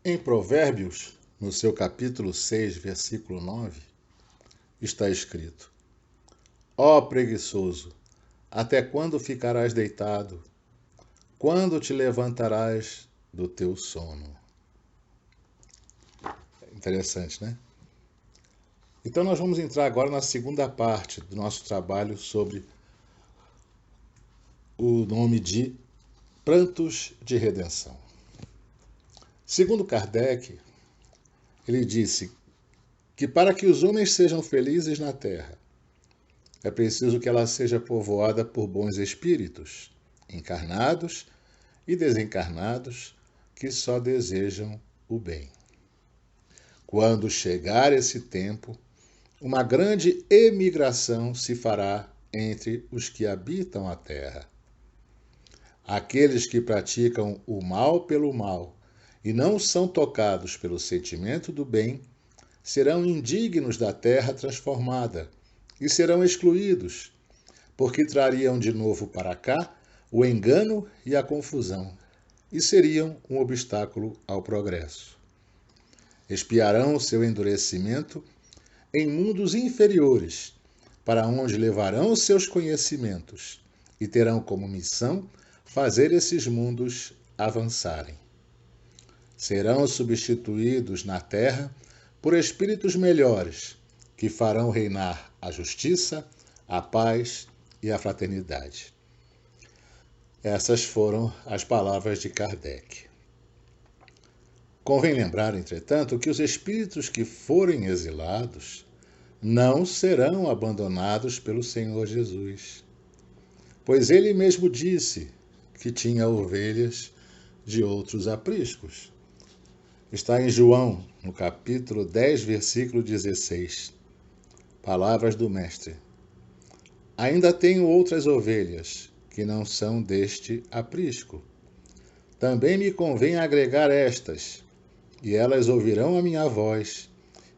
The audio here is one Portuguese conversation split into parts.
Em Provérbios, no seu capítulo 6, versículo 9, está escrito: Ó preguiçoso, até quando ficarás deitado? Quando te levantarás do teu sono? Interessante, né? Então nós vamos entrar agora na segunda parte do nosso trabalho sobre o nome de Prantos de Redenção. Segundo Kardec, ele disse que para que os homens sejam felizes na Terra, é preciso que ela seja povoada por bons espíritos, encarnados e desencarnados, que só desejam o bem. Quando chegar esse tempo, uma grande emigração se fará entre os que habitam a terra. Aqueles que praticam o mal pelo mal e não são tocados pelo sentimento do bem serão indignos da terra transformada e serão excluídos, porque trariam de novo para cá o engano e a confusão e seriam um obstáculo ao progresso. Expiarão o seu endurecimento em mundos inferiores, para onde levarão os seus conhecimentos e terão como missão fazer esses mundos avançarem. Serão substituídos na terra por espíritos melhores, que farão reinar a justiça, a paz e a fraternidade. Essas foram as palavras de Kardec. Convém lembrar, entretanto, que os espíritos que forem exilados não serão abandonados pelo Senhor Jesus, pois ele mesmo disse que tinha ovelhas de outros apriscos. Está em João, no capítulo 10, versículo 16. Palavras do Mestre. Ainda tenho outras ovelhas que não são deste aprisco. Também me convém agregar estas, e elas ouvirão a minha voz,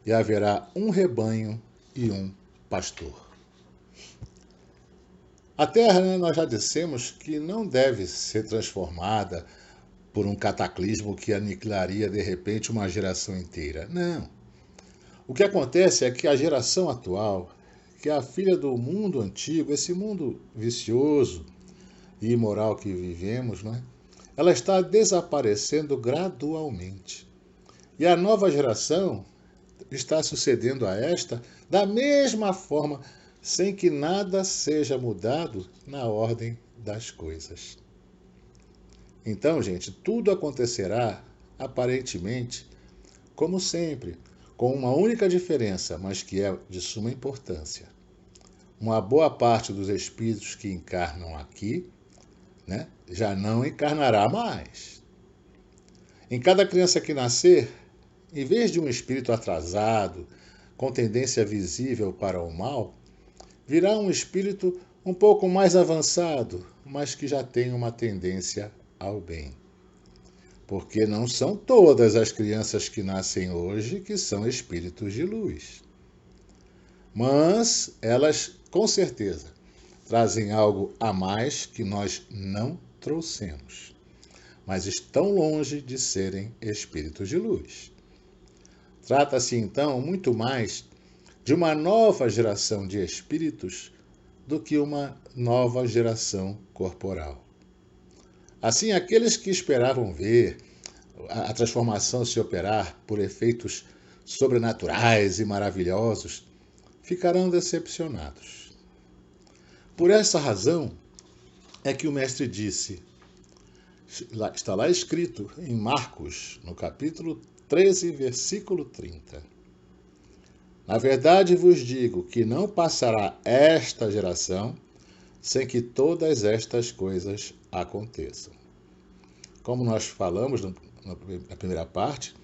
e haverá um rebanho e um pastor. A Terra, nós já dissemos que não deve ser transformada por um cataclismo que aniquilaria de repente uma geração inteira. Não. O que acontece é que a geração atual, que é a filha do mundo antigo, esse mundo vicioso e imoral que vivemos, não é? Ela está desaparecendo gradualmente. E a nova geração está sucedendo a esta da mesma forma, sem que nada seja mudado na ordem das coisas. Então, gente, tudo acontecerá, aparentemente, como sempre, com uma única diferença, mas que é de suma importância. Uma boa parte dos espíritos que encarnam aqui, né, já não encarnará mais. Em cada criança que nascer, em vez de um espírito atrasado, com tendência visível para o mal, virá um espírito um pouco mais avançado, mas que já tem uma tendência ao bem. Porque não são todas as crianças que nascem hoje que são espíritos de luz. Mas elas, com certeza, trazem algo a mais que nós não trouxemos. Mas estão longe de serem espíritos de luz. Trata-se, então, muito mais de uma nova geração de espíritos do que uma nova geração corporal. Assim, aqueles que esperavam ver a transformação se operar por efeitos sobrenaturais e maravilhosos ficarão decepcionados. Por essa razão é que o Mestre disse, está lá escrito em Marcos, no capítulo 13, versículo 30. Na verdade vos digo que não passará esta geração sem que todas estas coisas aconteçam. Como nós falamos na primeira parte,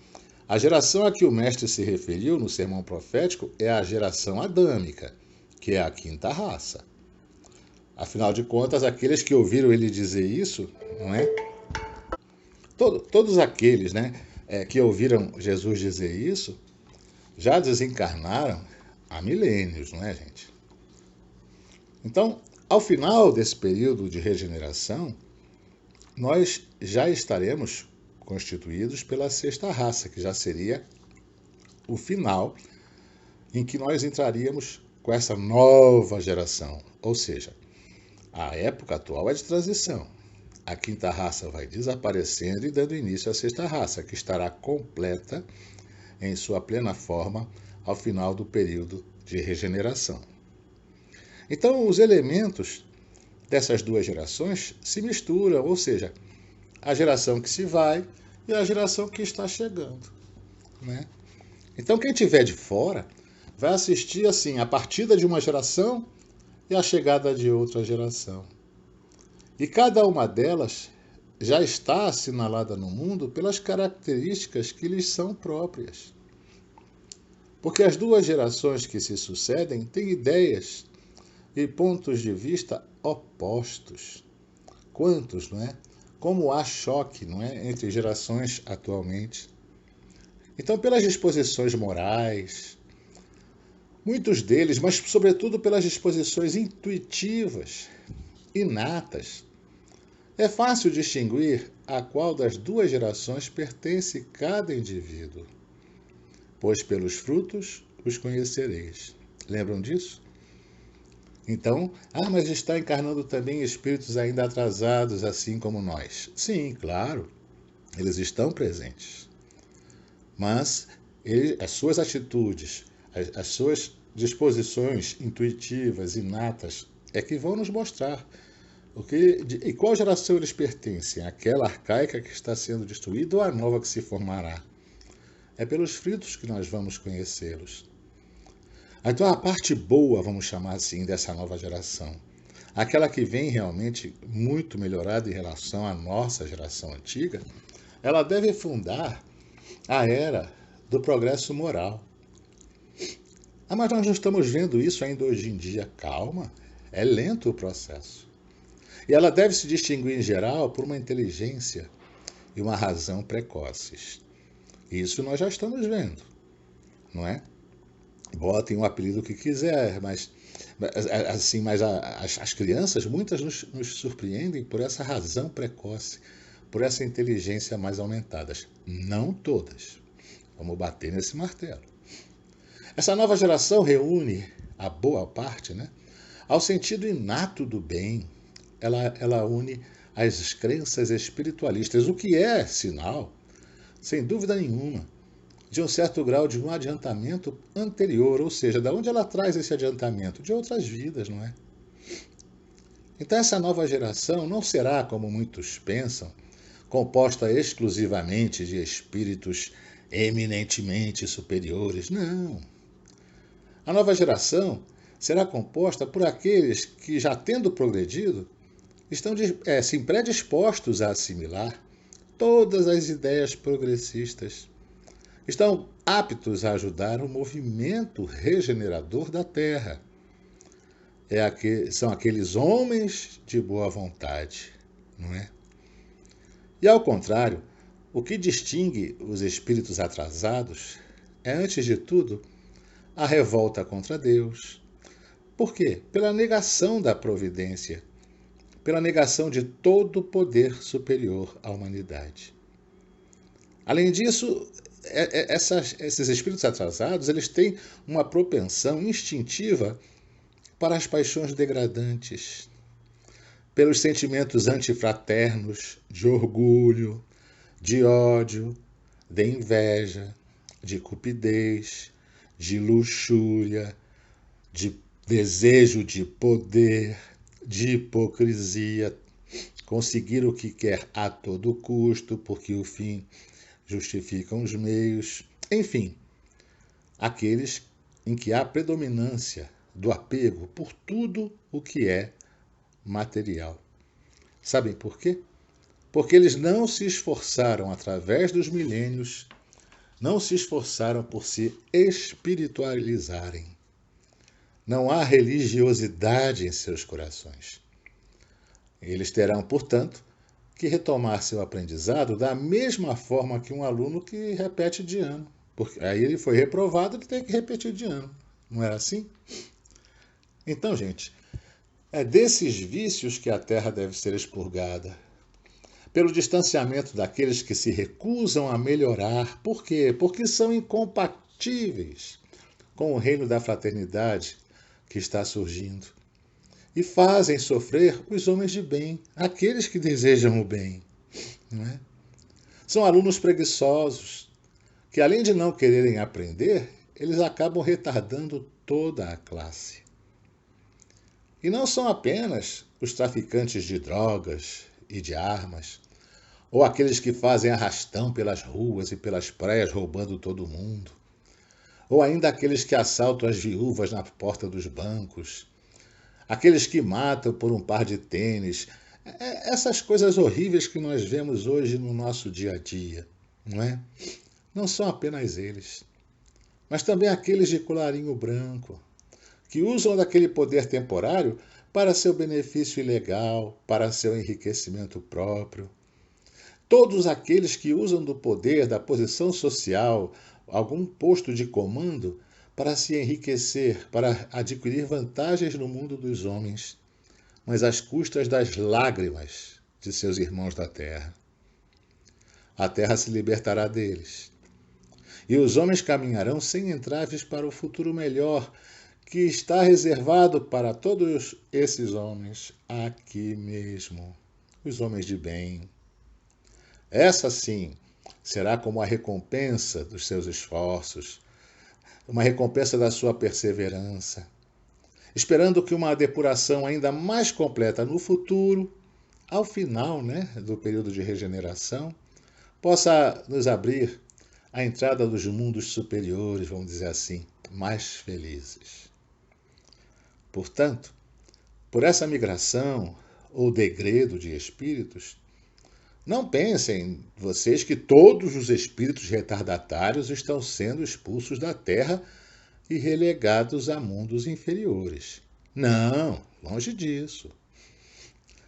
a geração a que o Mestre se referiu no sermão profético é a geração adâmica, que é a quinta raça. Afinal de contas, aqueles que ouviram ele dizer isso, não é? Todos aqueles, né, que ouviram Jesus dizer isso, já desencarnaram há milênios, não é, gente? Então, ao final desse período de regeneração, nós já estaremos constituídos pela sexta raça, que já seria o final em que nós entraríamos com essa nova geração. Ou seja, a época atual é de transição. A quinta raça vai desaparecendo e dando início à sexta raça, que estará completa em sua plena forma ao final do período de regeneração. Então, os elementos dessas duas gerações se misturam, ou seja, a geração que se vai e a geração que está chegando, né? Então, quem estiver de fora vai assistir assim a partida de uma geração e a chegada de outra geração. E cada uma delas já está assinalada no mundo pelas características que lhes são próprias. Porque as duas gerações que se sucedem têm ideias e pontos de vista opostos. Quantos, não é? Como há choque, não é, entre gerações atualmente. Então, pelas disposições morais, muitos deles, mas sobretudo pelas disposições intuitivas, inatas, é fácil distinguir a qual das duas gerações pertence cada indivíduo, pois pelos frutos os conhecereis. Lembram disso? Então, mas está encarnando também espíritos ainda atrasados, assim como nós. Sim, claro, eles estão presentes. Mas as suas atitudes, as suas disposições intuitivas, inatas, é que vão nos mostrar e qual geração eles pertencem, aquela arcaica que está sendo destruída ou a nova que se formará. É pelos frutos que nós vamos conhecê-los. Então a parte boa, vamos chamar assim, dessa nova geração, aquela que vem realmente muito melhorada em relação à nossa geração antiga, ela deve fundar a era do progresso moral. Mas nós não estamos vendo isso ainda hoje em dia. Calma, é lento o processo. E ela deve se distinguir em geral por uma inteligência e uma razão precoces. Isso nós já estamos vendo, não é? Botem o apelido que quiser, mas as crianças, muitas nos surpreendem por essa razão precoce, por essa inteligência mais aumentada. Não todas. Vamos bater nesse martelo. Essa nova geração reúne a boa parte, né, ao sentido inato do bem. Ela une as crenças espiritualistas, o que é sinal, sem dúvida nenhuma, de um certo grau de um adiantamento anterior, ou seja, de onde ela traz esse adiantamento? De outras vidas, não é? Então essa nova geração não será, como muitos pensam, composta exclusivamente de espíritos eminentemente superiores. Não. A nova geração será composta por aqueles que, já tendo progredido, estão assim, predispostos a assimilar todas as ideias progressistas. Estão aptos a ajudar o movimento regenerador da Terra. São aqueles homens de boa vontade, não é? E ao contrário, o que distingue os espíritos atrasados é, antes de tudo, a revolta contra Deus. Por quê? Pela negação da providência, pela negação de todo o poder superior à humanidade. Além disso, esses espíritos atrasados, eles têm uma propensão instintiva para as paixões degradantes, pelos sentimentos antifraternos, de orgulho, de ódio, de inveja, de cupidez, de luxúria, de desejo de poder, de hipocrisia, conseguir o que quer a todo custo, porque o fim justifica os meios, enfim, aqueles em que há predominância do apego por tudo o que é material. Sabem por quê? Porque eles não se esforçaram através dos milênios, não se esforçaram por se espiritualizarem. Não há religiosidade em seus corações. Eles terão, portanto, que retomar seu aprendizado da mesma forma que um aluno que repete de ano. Porque aí ele foi reprovado, ele tem que repetir de ano. Não é assim? Então, gente, é desses vícios que a Terra deve ser expurgada, pelo distanciamento daqueles que se recusam a melhorar. Por quê? Porque são incompatíveis com o reino da fraternidade que está surgindo. E fazem sofrer os homens de bem, aqueles que desejam o bem. Não é? São alunos preguiçosos, que além de não quererem aprender, eles acabam retardando toda a classe. E não são apenas os traficantes de drogas e de armas, ou aqueles que fazem arrastão pelas ruas e pelas praias roubando todo mundo, ou ainda aqueles que assaltam as viúvas na porta dos bancos, aqueles que matam por um par de tênis, essas coisas horríveis que nós vemos hoje no nosso dia a dia, não é? Não são apenas eles, mas também aqueles de colarinho branco, que usam daquele poder temporário para seu benefício ilegal, para seu enriquecimento próprio. Todos aqueles que usam do poder, da posição social, algum posto de comando, para se enriquecer, para adquirir vantagens no mundo dos homens, mas às custas das lágrimas de seus irmãos da terra. A terra se libertará deles, e os homens caminharão sem entraves para o futuro melhor, que está reservado para todos esses homens aqui mesmo, os homens de bem. Essa sim será como a recompensa dos seus esforços, uma recompensa da sua perseverança, esperando que uma depuração ainda mais completa no futuro, ao final, do período de regeneração, possa nos abrir a entrada dos mundos superiores, vamos dizer assim, mais felizes. Portanto, por essa migração ou degredo de espíritos, não pensem vocês que todos os espíritos retardatários estão sendo expulsos da Terra e relegados a mundos inferiores. Não, longe disso.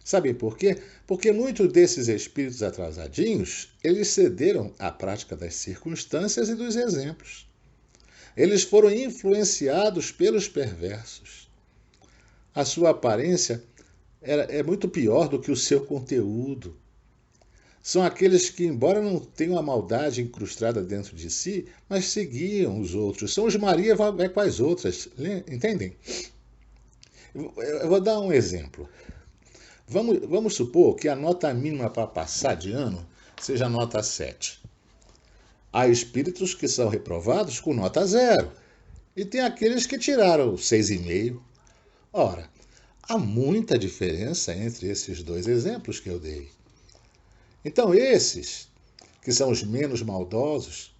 Sabem por quê? Porque muitos desses espíritos atrasadinhos, eles cederam à prática das circunstâncias e dos exemplos. Eles foram influenciados pelos perversos. A sua aparência é muito pior do que o seu conteúdo. São aqueles que, embora não tenham a maldade incrustada dentro de si, mas seguiam os outros. São os Maria vai com as outras. Entendem? Eu vou dar um exemplo. Vamos supor que a nota mínima para passar de ano seja a nota 7. Há espíritos que são reprovados com nota 0. E tem aqueles que tiraram 6,5. Ora, há muita diferença entre esses dois exemplos que eu dei. Então esses, que são os menos maldosos,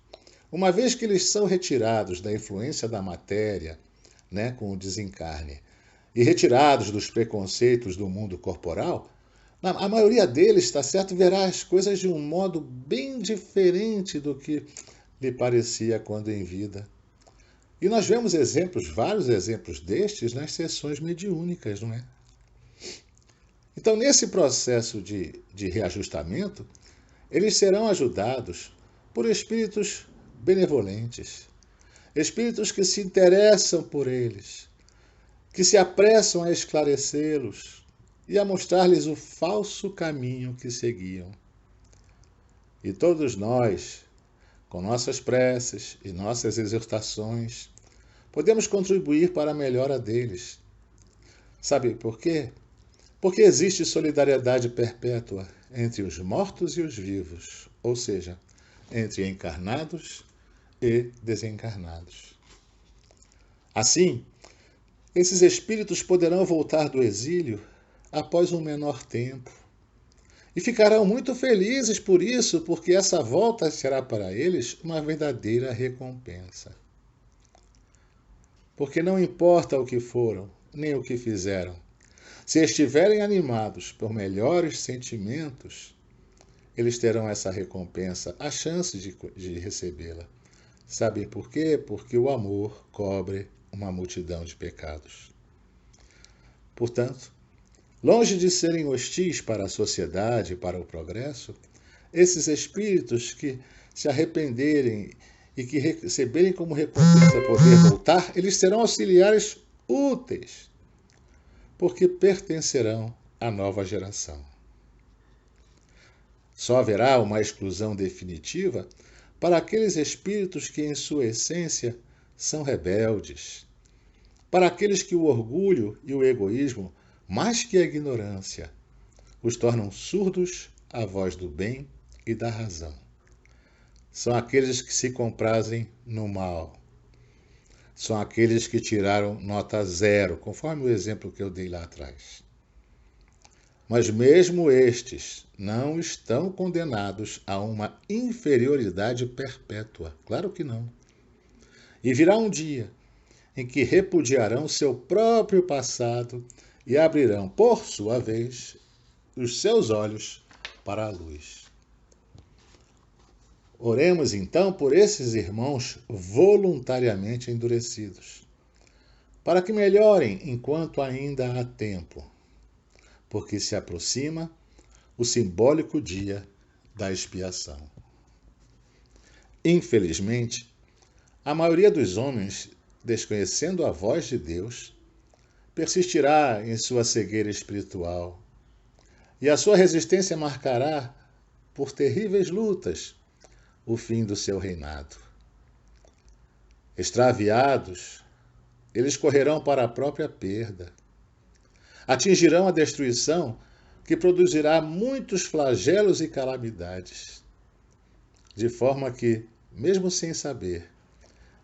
uma vez que eles são retirados da influência da matéria, com o desencarne, e retirados dos preconceitos do mundo corporal, a maioria deles, está certo, verá as coisas de um modo bem diferente do que lhe parecia quando em vida. E nós vemos vários exemplos destes nas sessões mediúnicas, não é? Então, nesse processo de reajustamento, eles serão ajudados por espíritos benevolentes, espíritos que se interessam por eles, que se apressam a esclarecê-los e a mostrar-lhes o falso caminho que seguiam. E todos nós, com nossas preces e nossas exortações, podemos contribuir para a melhora deles. Sabe por quê? Porque existe solidariedade perpétua entre os mortos e os vivos, ou seja, entre encarnados e desencarnados. Assim, esses espíritos poderão voltar do exílio após um menor tempo e ficarão muito felizes por isso, porque essa volta será para eles uma verdadeira recompensa. Porque não importa o que foram, nem o que fizeram, se estiverem animados por melhores sentimentos, eles terão essa recompensa, a chance de recebê-la. Sabem por quê? Porque o amor cobre uma multidão de pecados. Portanto, longe de serem hostis para a sociedade e para o progresso, esses espíritos que se arrependerem e que receberem como recompensa poder voltar, eles serão auxiliares úteis, porque pertencerão à nova geração. Só haverá uma exclusão definitiva para aqueles espíritos que, em sua essência, são rebeldes, para aqueles que o orgulho e o egoísmo, mais que a ignorância, os tornam surdos à voz do bem e da razão. São aqueles que se comprazem no mal. São aqueles que tiraram nota 0, conforme o exemplo que eu dei lá atrás. Mas mesmo estes não estão condenados a uma inferioridade perpétua. Claro que não. E virá um dia em que repudiarão seu próprio passado e abrirão, por sua vez, os seus olhos para a luz. Oremos então por esses irmãos voluntariamente endurecidos, para que melhorem enquanto ainda há tempo, porque se aproxima o simbólico dia da expiação. Infelizmente, a maioria dos homens, desconhecendo a voz de Deus, persistirá em sua cegueira espiritual, e a sua resistência marcará, por terríveis lutas, o fim do seu reinado. Extraviados, eles correrão para a própria perda. Atingirão a destruição que produzirá muitos flagelos e calamidades, de forma que, mesmo sem saber,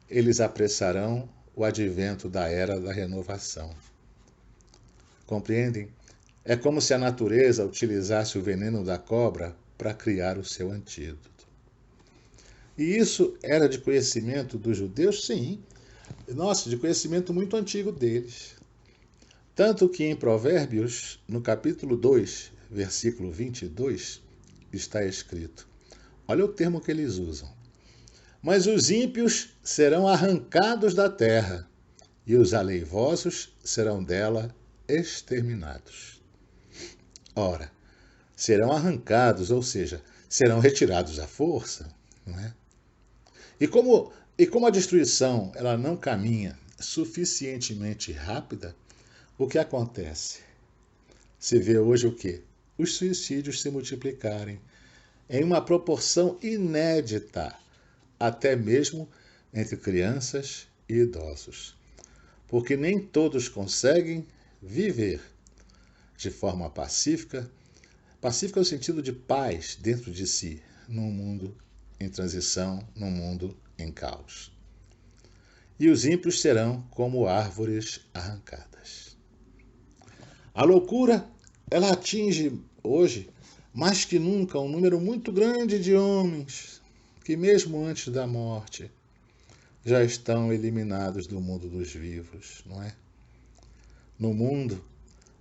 eles apressarão o advento da era da renovação. Compreendem? É como se a natureza utilizasse o veneno da cobra para criar o seu antídoto. E isso era de conhecimento dos judeus? Sim. Nossa, de conhecimento muito antigo deles. Tanto que em Provérbios, no capítulo 2, versículo 22, está escrito. Olha o termo que eles usam. Mas os ímpios serão arrancados da terra, e os aleivosos serão dela exterminados. Ora, serão arrancados, ou seja, serão retirados à força, não é? E como a destruição ela não caminha suficientemente rápida, o que acontece? Se vê hoje o quê? Os suicídios se multiplicarem em uma proporção inédita, até mesmo entre crianças e idosos. Porque nem todos conseguem viver de forma pacífica no sentido de paz dentro de si, num mundo em transição, num mundo em caos. E os ímpios serão como árvores arrancadas. A loucura, ela atinge hoje, mais que nunca, um número muito grande de homens que, mesmo antes da morte, já estão eliminados do mundo dos vivos, não é? No mundo,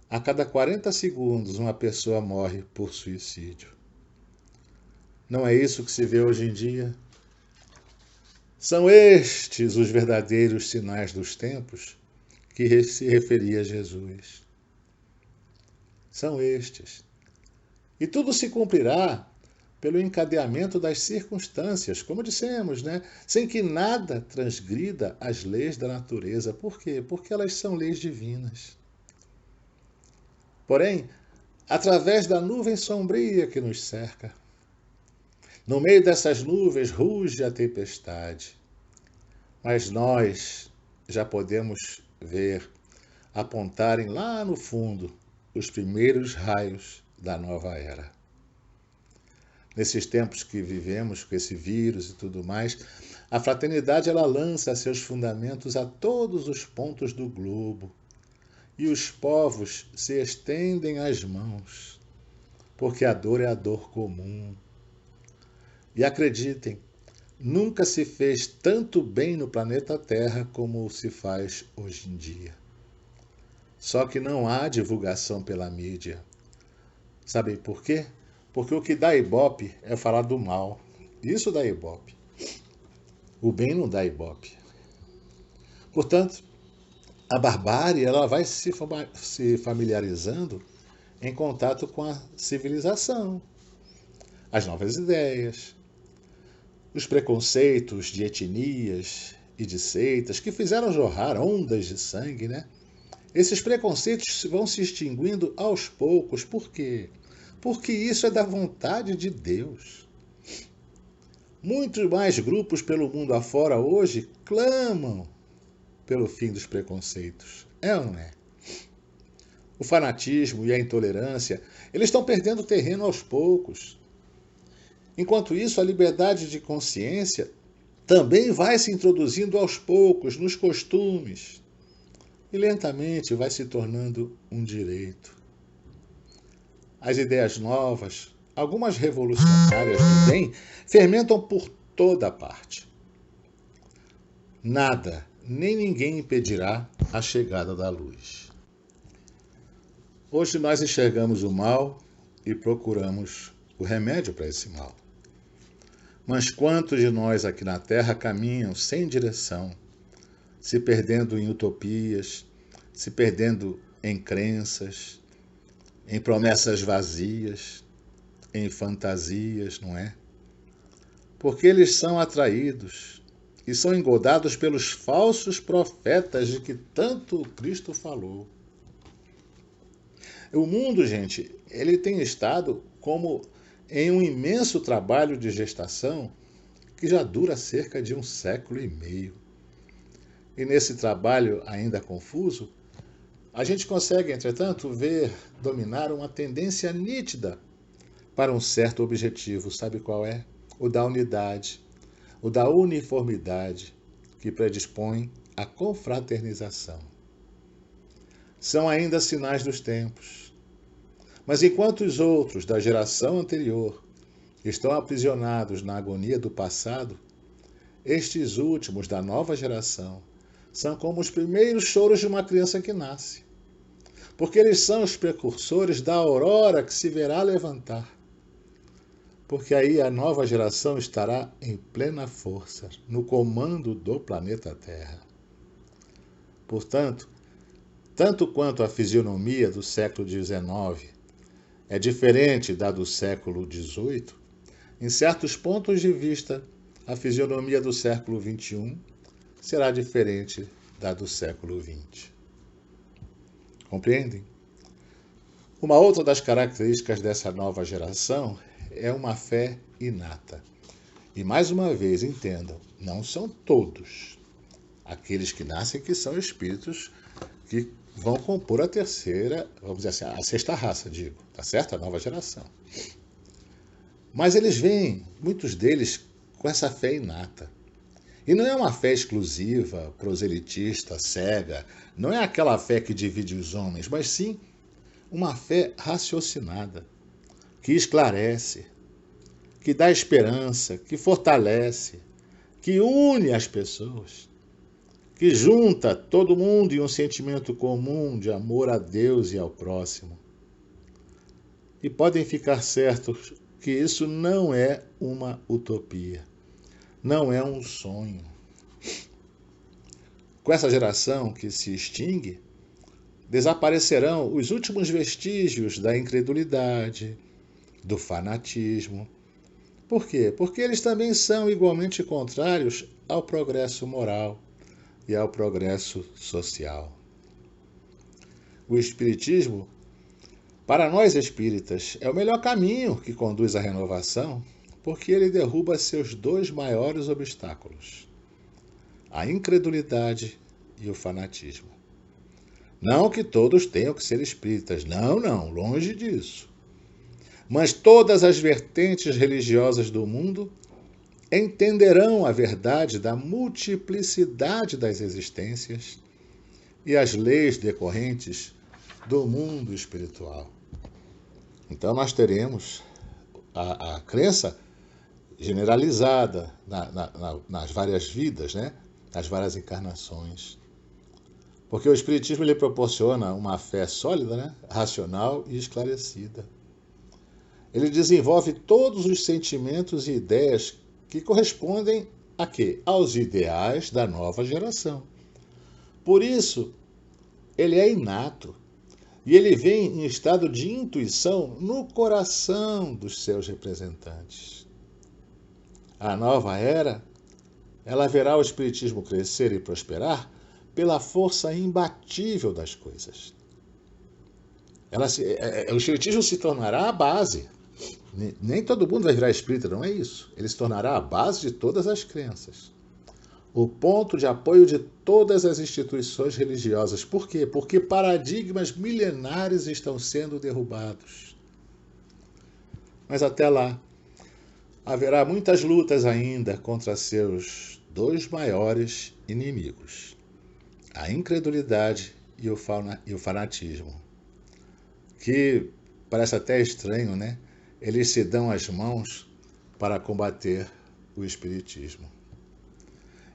a cada 40 segundos, uma pessoa morre por suicídio. Não é isso que se vê hoje em dia? São estes os verdadeiros sinais dos tempos que se referia a Jesus. São estes. E tudo se cumprirá pelo encadeamento das circunstâncias, como dissemos, né? Sem que nada transgrida as leis da natureza. Por quê? Porque elas são leis divinas. Porém, através da nuvem sombria que nos cerca, no meio dessas nuvens ruge a tempestade, mas nós já podemos ver apontarem lá no fundo os primeiros raios da nova era. Nesses tempos que vivemos, com esse vírus e tudo mais, a fraternidade ela lança seus fundamentos a todos os pontos do globo, e os povos se estendem as mãos, porque a dor é a dor comum. E acreditem, nunca se fez tanto bem no planeta Terra como se faz hoje em dia. Só que não há divulgação pela mídia. Sabem por quê? Porque o que dá ibope é falar do mal. Isso dá ibope. O bem não dá ibope. Portanto, a barbárie ela vai se familiarizando em contato com a civilização, as novas ideias, os preconceitos de etnias e de seitas que fizeram jorrar ondas de sangue, né? Esses preconceitos vão se extinguindo aos poucos. Por quê? porque isso é da vontade de Deus. Muitos mais grupos pelo mundo afora hoje clamam pelo fim dos preconceitos. É ou não é? O fanatismo e a intolerância, eles estão perdendo terreno aos poucos. Enquanto isso, a liberdade de consciência também vai se introduzindo aos poucos nos costumes e lentamente vai se tornando um direito. As ideias novas, algumas revolucionárias do bem, fermentam por toda parte. Nada, nem ninguém impedirá a chegada da luz. Hoje nós enxergamos o mal e procuramos o remédio para esse mal. Mas quantos de nós aqui na Terra caminham sem direção, se perdendo em utopias, se perdendo em crenças, em promessas vazias, em fantasias, não é? Porque eles são atraídos e são engodados pelos falsos profetas de que tanto Cristo falou. O mundo, gente, ele tem estado como em um imenso trabalho de gestação que já dura cerca de 1,5 séculos. E nesse trabalho ainda confuso, a gente consegue, entretanto, ver dominar uma tendência nítida para um certo objetivo. Sabe qual é? O da unidade, o da uniformidade, que predispõe à confraternização. São ainda sinais dos tempos. Mas enquanto os outros da geração anterior estão aprisionados na agonia do passado, estes últimos da nova geração são como os primeiros choros de uma criança que nasce, porque eles são os precursores da aurora que se verá levantar. Porque aí a nova geração estará em plena força, no comando do planeta Terra. Portanto, tanto quanto a fisionomia do século XIX é diferente da do século XVIII, em certos pontos de vista, a fisionomia do século XXI será diferente da do século XX. Compreendem? Uma outra das características dessa nova geração é uma fé inata. E mais uma vez, entendam, não são todos aqueles que nascem que são espíritos que vão compor a terceira, vamos dizer assim, a sexta raça, digo, tá certo? A nova geração. Mas eles vêm, muitos deles, com essa fé inata. E não é uma fé exclusiva, proselitista, cega, não é aquela fé que divide os homens, mas sim uma fé raciocinada, que esclarece, que dá esperança, que fortalece, que une as pessoas, que junta todo mundo em um sentimento comum de amor a Deus e ao próximo. E podem ficar certos que isso não é uma utopia, não é um sonho. Com essa geração que se extingue, desaparecerão os últimos vestígios da incredulidade, do fanatismo. Por quê? Porque eles também são igualmente contrários ao progresso moral e ao progresso social. O Espiritismo, para nós espíritas, é o melhor caminho que conduz à renovação, porque ele derruba seus dois maiores obstáculos, a incredulidade e o fanatismo. Não que todos tenham que ser espíritas, não, longe disso. Mas todas as vertentes religiosas do mundo entenderão a verdade da multiplicidade das existências e as leis decorrentes do mundo espiritual. Então nós teremos a crença generalizada nas várias vidas, né? Nas várias encarnações. Porque o Espiritismo lhe proporciona uma fé sólida, né? Racional e esclarecida. Ele desenvolve todos os sentimentos e ideias que correspondem a quê? Aos ideais da nova geração. Por isso, ele é inato e ele vem em estado de intuição no coração dos seus representantes. A nova era, ela verá o Espiritismo crescer e prosperar pela força imbatível das coisas. O espiritismo se tornará a base. Nem todo mundo vai virar espírita, não é isso. Ele se tornará a base de todas as crenças. O ponto de apoio de todas as instituições religiosas. Por quê? Porque paradigmas milenares estão sendo derrubados. Mas até lá, haverá muitas lutas ainda contra seus dois maiores inimigos: a incredulidade e o fanatismo. Que parece até estranho, né? Eles se dão as mãos para combater o espiritismo.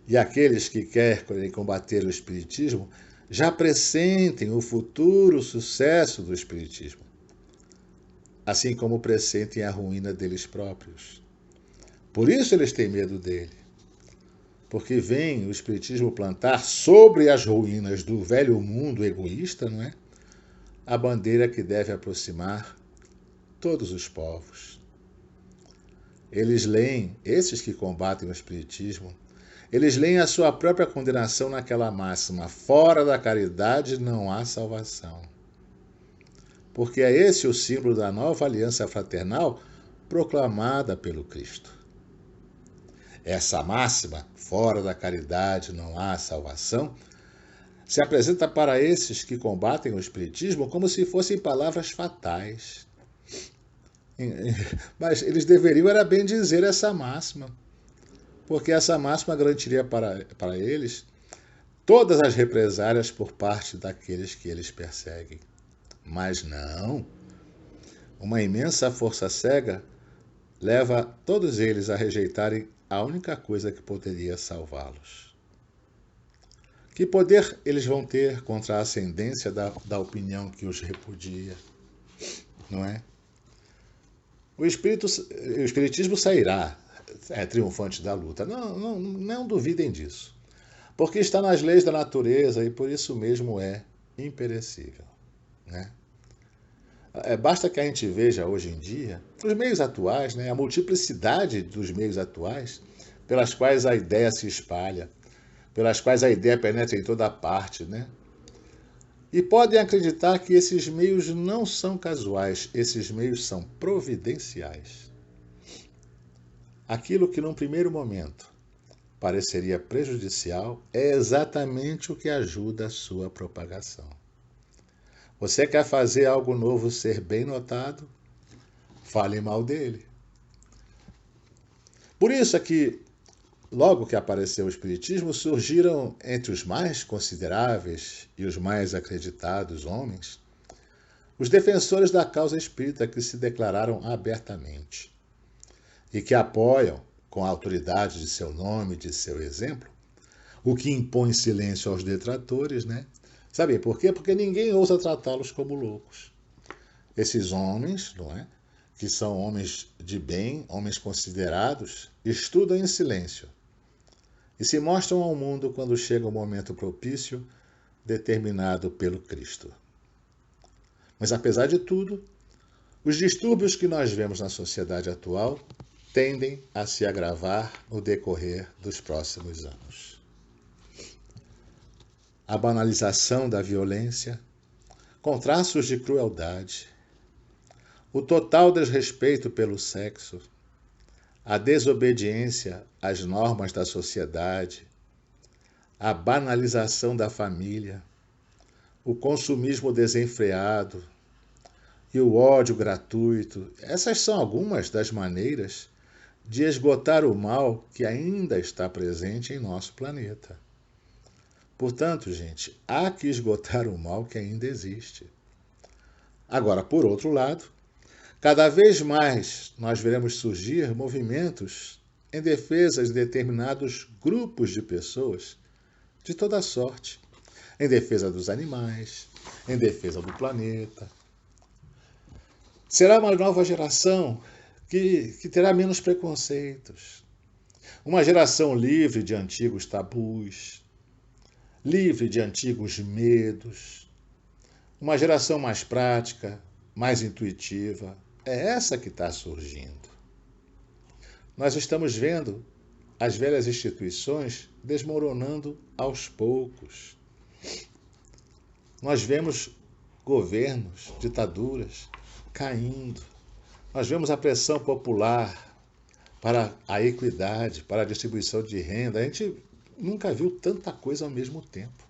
E aqueles que querem combater o espiritismo já pressentem o futuro sucesso do espiritismo, assim como pressentem a ruína deles próprios. Por isso eles têm medo dele, porque vem o espiritismo plantar sobre as ruínas do velho mundo egoísta, não é? A bandeira que deve aproximar todos os povos. Eles leem, esses que combatem o espiritismo, eles leem a sua própria condenação naquela máxima: fora da caridade não há salvação. Porque é esse o símbolo da nova aliança fraternal proclamada pelo Cristo. Essa máxima, fora da caridade não há salvação, se apresenta para esses que combatem o espiritismo como se fossem palavras fatais. Mas eles deveriam era bem dizer essa máxima, porque essa máxima garantiria para eles todas as represálias por parte daqueles que eles perseguem. Mas não. Uma imensa força cega leva todos eles a rejeitarem a única coisa que poderia salvá-los. Que poder eles vão ter contra a ascendência da opinião que os repudia? Não é? O espiritismo sairá triunfante da luta. Não duvidem disso. Porque está nas leis da natureza e por isso mesmo é imperecível. Né? Basta que a gente veja hoje em dia os meios atuais, né, a multiplicidade dos meios atuais pelas quais a ideia se espalha, pelas quais a ideia penetra em toda parte, né? E podem acreditar que esses meios não são casuais, esses meios são providenciais. Aquilo que num primeiro momento pareceria prejudicial é exatamente o que ajuda a sua propagação. Você quer fazer algo novo ser bem notado? Fale mal dele. Por isso é que, logo que apareceu o Espiritismo, surgiram entre os mais consideráveis e os mais acreditados homens os defensores da causa espírita que se declararam abertamente e que apoiam, com a autoridade de seu nome e de seu exemplo, o que impõe silêncio aos detratores, né? Sabe por quê? Porque ninguém ousa tratá-los como loucos. Esses homens, não é? Que são homens de bem, homens considerados, estudam em silêncio e se mostram ao mundo quando chega o momento propício determinado pelo Cristo. Mas apesar de tudo, os distúrbios que nós vemos na sociedade atual tendem a se agravar no decorrer dos próximos anos. A banalização da violência, com traços de crueldade, o total desrespeito pelo sexo, a desobediência às normas da sociedade, a banalização da família, o consumismo desenfreado e o ódio gratuito, essas são algumas das maneiras de esgotar o mal que ainda está presente em nosso planeta. Portanto, gente, há que esgotar o mal que ainda existe. Agora, por outro lado, cada vez mais nós veremos surgir movimentos em defesa de determinados grupos de pessoas de toda sorte, em defesa dos animais, em defesa do planeta. Será uma nova geração que terá menos preconceitos, uma geração livre de antigos tabus, livre de antigos medos, uma geração mais prática, mais intuitiva. É essa que está surgindo. Nós estamos vendo as velhas instituições desmoronando aos poucos. Nós vemos governos, ditaduras caindo. Nós vemos a pressão popular para a equidade, para a distribuição de renda. A gente nunca viu tanta coisa ao mesmo tempo.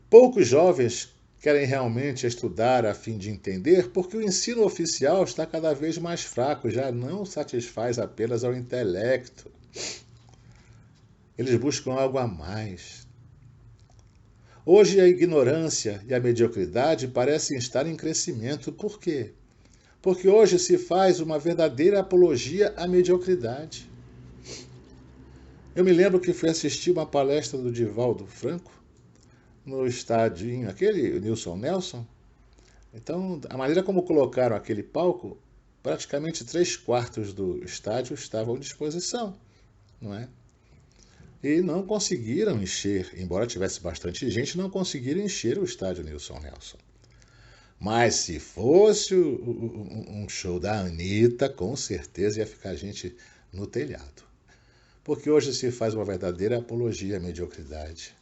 Poucos jovens querem realmente estudar a fim de entender, porque o ensino oficial está cada vez mais fraco, já não satisfaz apenas ao intelecto. Eles buscam algo a mais. Hoje a ignorância e a mediocridade parecem estar em crescimento. Por quê? Porque hoje se faz uma verdadeira apologia à mediocridade. Eu me lembro que fui assistir uma palestra do Divaldo Franco no estadinho, aquele Nilson Nelson. Então, a maneira como colocaram aquele palco, praticamente 3/4 do estádio estavam à disposição, não é? E não conseguiram encher, embora tivesse bastante gente, não conseguiram encher o estádio Nilson Nelson. Mas se fosse um show da Anitta, com certeza ia ficar gente no telhado. Porque hoje se faz uma verdadeira apologia à mediocridade.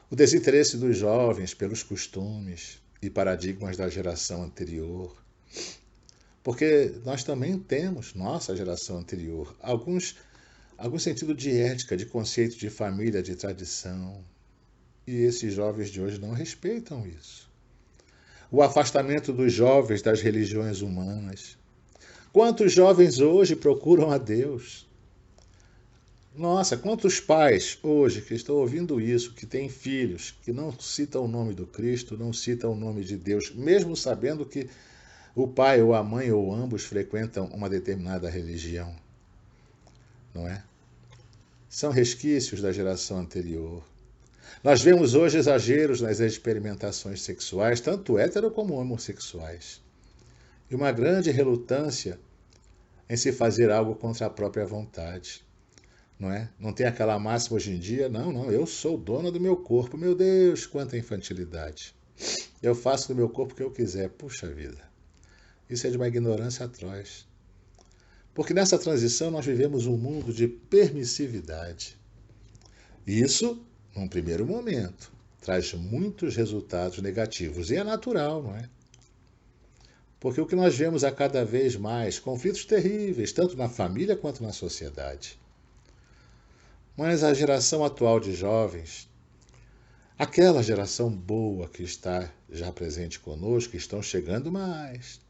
O desinteresse dos jovens pelos costumes e paradigmas da geração anterior. Porque nós também temos, nossa geração anterior, algum sentido de ética, de conceito de família, de tradição. E esses jovens de hoje não respeitam isso. O afastamento dos jovens das religiões humanas. Quantos jovens hoje procuram a Deus? Nossa, quantos pais hoje que estão ouvindo isso, que têm filhos, que não citam o nome do Cristo, não citam o nome de Deus, mesmo sabendo que o pai ou a mãe ou ambos frequentam uma determinada religião, não é? São resquícios da geração anterior. Nós vemos hoje exageros nas experimentações sexuais, tanto hétero como homossexuais. E uma grande relutância em se fazer algo contra a própria vontade. Não é? Não tem aquela máxima hoje em dia, não, eu sou dona do meu corpo. Meu Deus, quanta infantilidade. Eu faço do meu corpo o que eu quiser. Puxa vida. Isso é de uma ignorância atroz. Porque nessa transição nós vivemos um mundo de permissividade. Isso, num primeiro momento, traz muitos resultados negativos. E é natural, não é? Porque o que nós vemos a cada vez mais, conflitos terríveis, tanto na família quanto na sociedade. Mas a geração atual de jovens, aquela geração boa que está já presente conosco, estão chegando mais.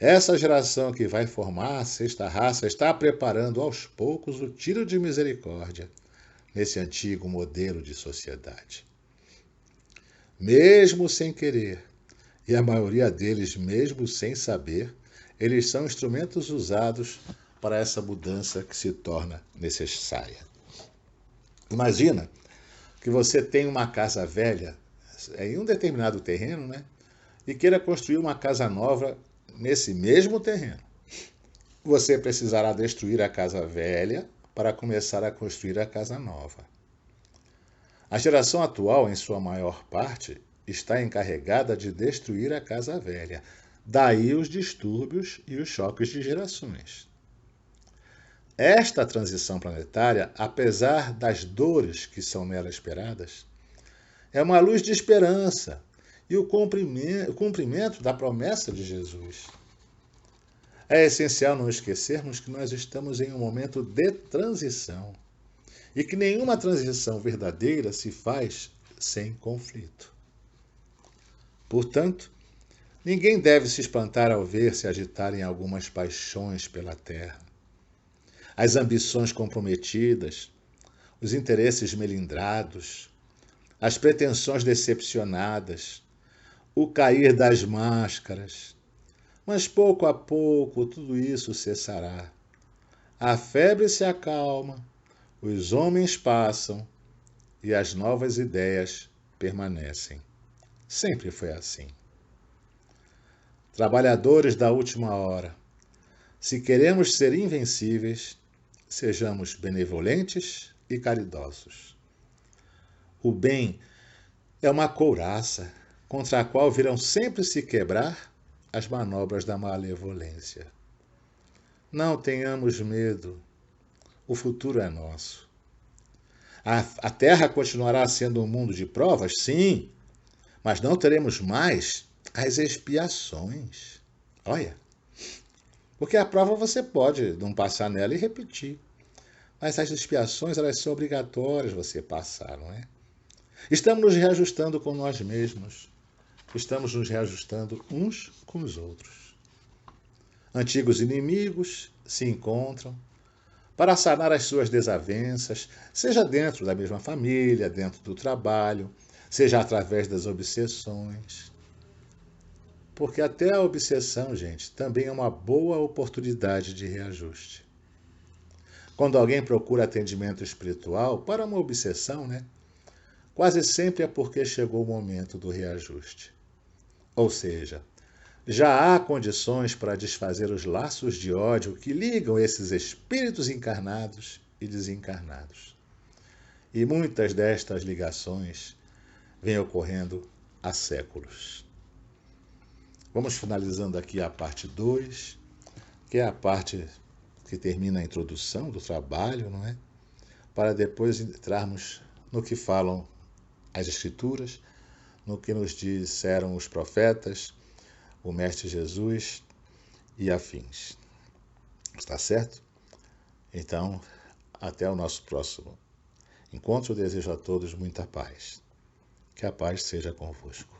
Essa geração que vai formar a sexta raça está preparando aos poucos o tiro de misericórdia nesse antigo modelo de sociedade. Mesmo sem querer, e a maioria deles mesmo sem saber, eles são instrumentos usados para essa mudança que se torna necessária. Imagina que você tem uma casa velha em um determinado terreno, né? E queira construir uma casa nova nesse mesmo terreno. Você precisará destruir a casa velha para começar a construir a casa nova. A geração atual, em sua maior parte, está encarregada de destruir a casa velha. Daí os distúrbios e os choques de gerações. Esta transição planetária, apesar das dores que são nela esperadas, é uma luz de esperança e o cumprimento da promessa de Jesus. É essencial não esquecermos que nós estamos em um momento de transição e que nenhuma transição verdadeira se faz sem conflito. Portanto, ninguém deve se espantar ao ver se agitarem algumas paixões pela terra. As ambições comprometidas, os interesses melindrados, as pretensões decepcionadas, o cair das máscaras. Mas pouco a pouco tudo isso cessará. A febre se acalma, os homens passam e as novas ideias permanecem. Sempre foi assim. Trabalhadores da última hora, se queremos ser invencíveis, sejamos benevolentes e caridosos. O bem é uma couraça contra a qual virão sempre se quebrar as manobras da malevolência. Não tenhamos medo, o futuro é nosso. A Terra continuará sendo um mundo de provas? Sim, mas não teremos mais as expiações. Olha, porque a prova você pode não passar nela e repetir. Mas as expiações, elas são obrigatórias você passar, não é? Estamos nos reajustando com nós mesmos. Estamos nos reajustando uns com os outros. Antigos inimigos se encontram para sanar as suas desavenças, seja dentro da mesma família, dentro do trabalho, seja através das obsessões. Porque até a obsessão, gente, também é uma boa oportunidade de reajuste. Quando alguém procura atendimento espiritual para uma obsessão, né? Quase sempre é porque chegou o momento do reajuste. Ou seja, já há condições para desfazer os laços de ódio que ligam esses espíritos encarnados e desencarnados. E muitas destas ligações vêm ocorrendo há séculos. Vamos finalizando aqui a parte 2, que é a parte que termina a introdução do trabalho, não é? Para depois entrarmos no que falam as Escrituras, no que nos disseram os profetas, o Mestre Jesus e afins. Está certo? Então, até o nosso próximo encontro. Eu desejo a todos muita paz. Que a paz seja convosco.